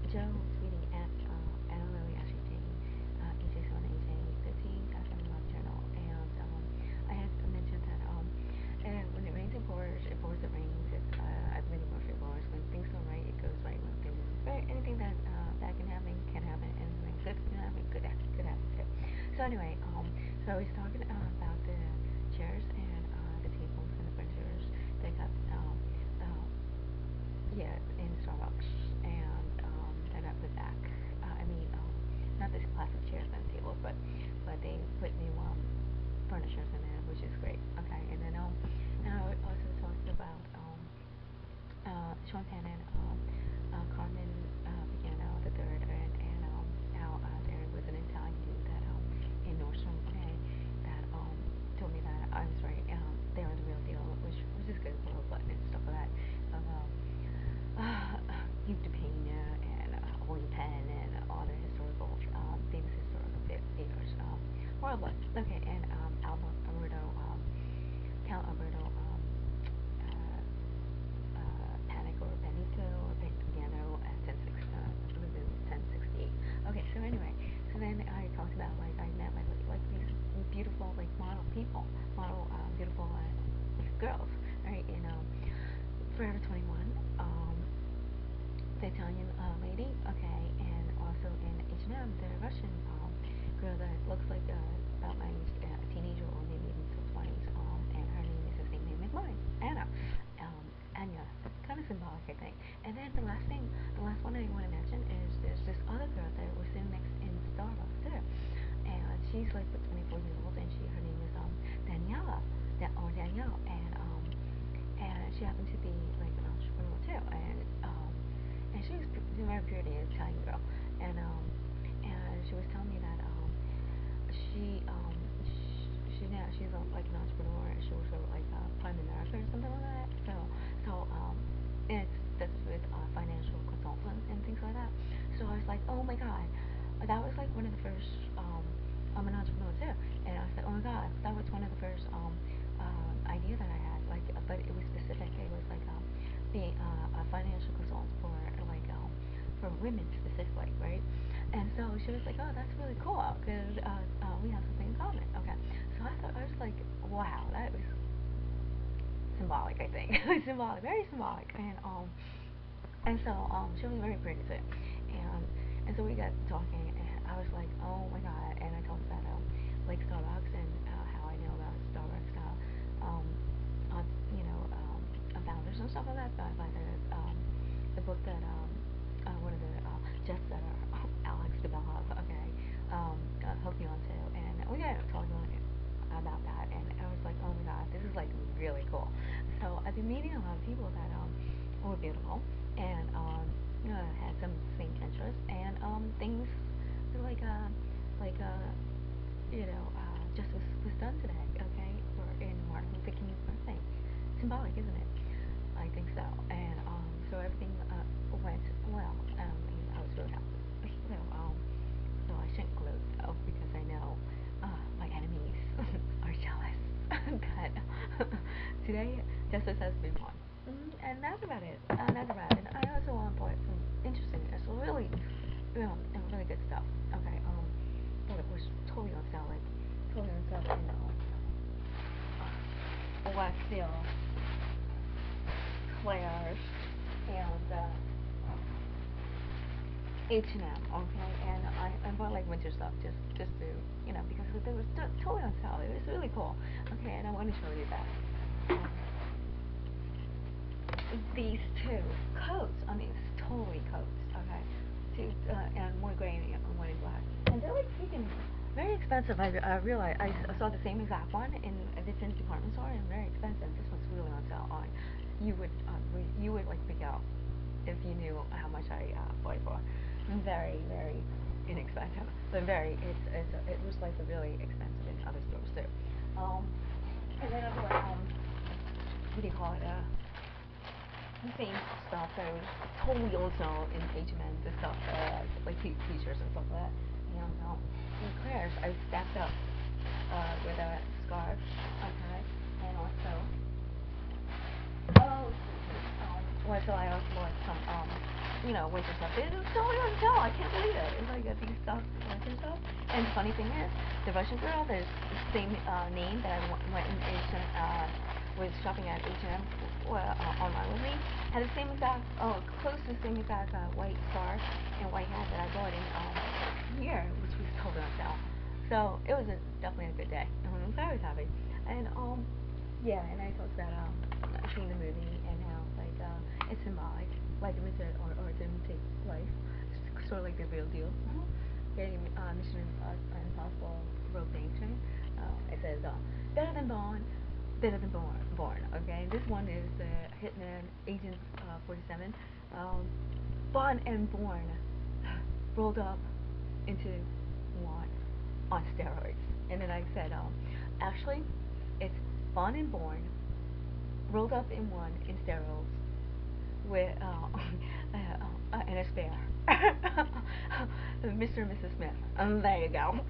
Joe tweeting at annalilyashleyjane, aj7-lj13, jaz7-lj journal, and I had mentioned that when it rains, it pours, it rains. It's I've many more followers. When things go right, it goes right. When things right, anything that can happen, anything good can happen, could happen too. So anyway, so I was talking about the chairs and the tables and the furnitures that got yeah, in Starbucks, and that got put back. I mean, not this classic chairs and tables, but they put new furnitures in there, which is great. Okay, and then and I also talked about Sean Penn and Carmen Pagano the third, and how there was an Italian dude that in Nordstrom, okay, that told me that I was right. They are the real deal, which is good for a button and stuff like that. Of Duke de Pena and William Penn and all the historical, famous historical figures. Royal blood. Okay, and Alberto, Count Alberto Panic or Benito or Piano at 1068. Okay, so anyway, so then I talked about I met like these beautiful model people, beautiful girls, right? In Forever 21, the Italian lady, okay, and also in H&M, the Russian girl that looks like about my age, a teenager or maybe even still 20s, and her name is the same name as mine, Anna, Anya, kind of symbolic, I think. And then the last one I want to mention is there's this other girl that was sitting next in Starbucks too, and she's like 24 years old, and her name is Daniela, Danielle, and she happened to be like an entrepreneur too, and she was very pretty Italian girl, and she was telling me that she's like an entrepreneur, and she works for like Prime America or something like that. And that's with financial consultants and things like that. So I was like, oh my god, that was like one of the first. I'm an entrepreneur too, and I said, oh my god, that was one of the first idea that I had. Like, but it was specific. It was like being a financial consultant for women specifically, right? And so she was like, oh, that's really cool because we have something in common. Okay, so I was like, wow, that was symbolic. I think symbolic, very symbolic, and so she was very pretty too, and so we got talking, and I was like, oh my god, and I talked about like Starbucks and how I know about Starbucks, founders and stuff like that, by the book that one of the Jeff that Alex developed, okay, hooked me onto, and we got talking about that, and I was like, oh my god, this is like really cool. So I've been meeting a lot of people that were beautiful and had some same interests and things like just was done today, okay, for in Martin Luther King's birthday. Symbolic, isn't it? I think so. And so everything went well. I was really happy. So I shouldn't gloat because I know my enemies are jealous that today justice has been won. And that's about it. That's about it. And I also want to point some interesting, it's really, really good stuff. Okay. But it was totally on sale, Westfield, Claire's, and H&M, okay, and I bought like winter stuff just to because it was totally on sale. It was really cool. Okay, and I want to show you that. These two coats. I mean, it's totally coats. Okay, two and one gray and one in black, and they're like freaking very expensive. I realized I saw the same exact one in a different department store and very expensive. This one's really on sale. You would like freak out if you knew how much I bought it for. Very, very inexpensive, but it was like really expensive in other stores too. And then other what do you call it? The same stuff that was totally on sale in H&M. The stuff like t-shirts and stuff like that. In Claire's, I stacked up with a scarf, okay, and also Well, so I also bought some, winter stuff. It was totally on sale. I can't believe it. It's like these stuff, winter stuff. And the funny thing is, the Russian girl, the same name that I went and was shopping at H&M online with me, had the same exact, close to the same exact white scarf and white hat that I bought in here, which was totally on sale. So it was definitely a good day. So I was happy. And yeah, and I talked about seeing the movie and how like it's symbolic, like imitate or to imitate life, sort of like the real deal. Getting Mission Impossible Rogue Nation. It says better than born, better than born. Okay, this one is Hitman Agent 47. Born and born, rolled up into one on steroids. And then I said, actually, it's Born and Born, rolled up in one in steroids, with and a spare. Mr. and Mrs. Smith. There you go.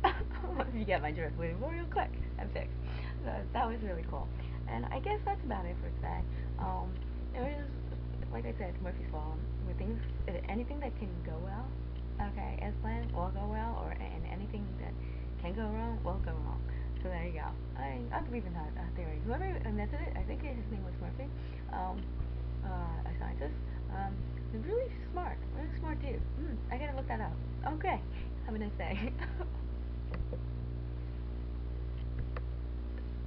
You get my drift. Real quick. I'm fixed. So that was really cool. And I guess that's about it for today. It was, like I said, Murphy's Law. With things, anything that can go well, okay, as planned, will go well, and anything that can go wrong, will go wrong. So there you go. I believe in that theory. Whoever invented it, I think his name was Murphy. A scientist. Really smart dude. I gotta look that up. Okay, have a nice day.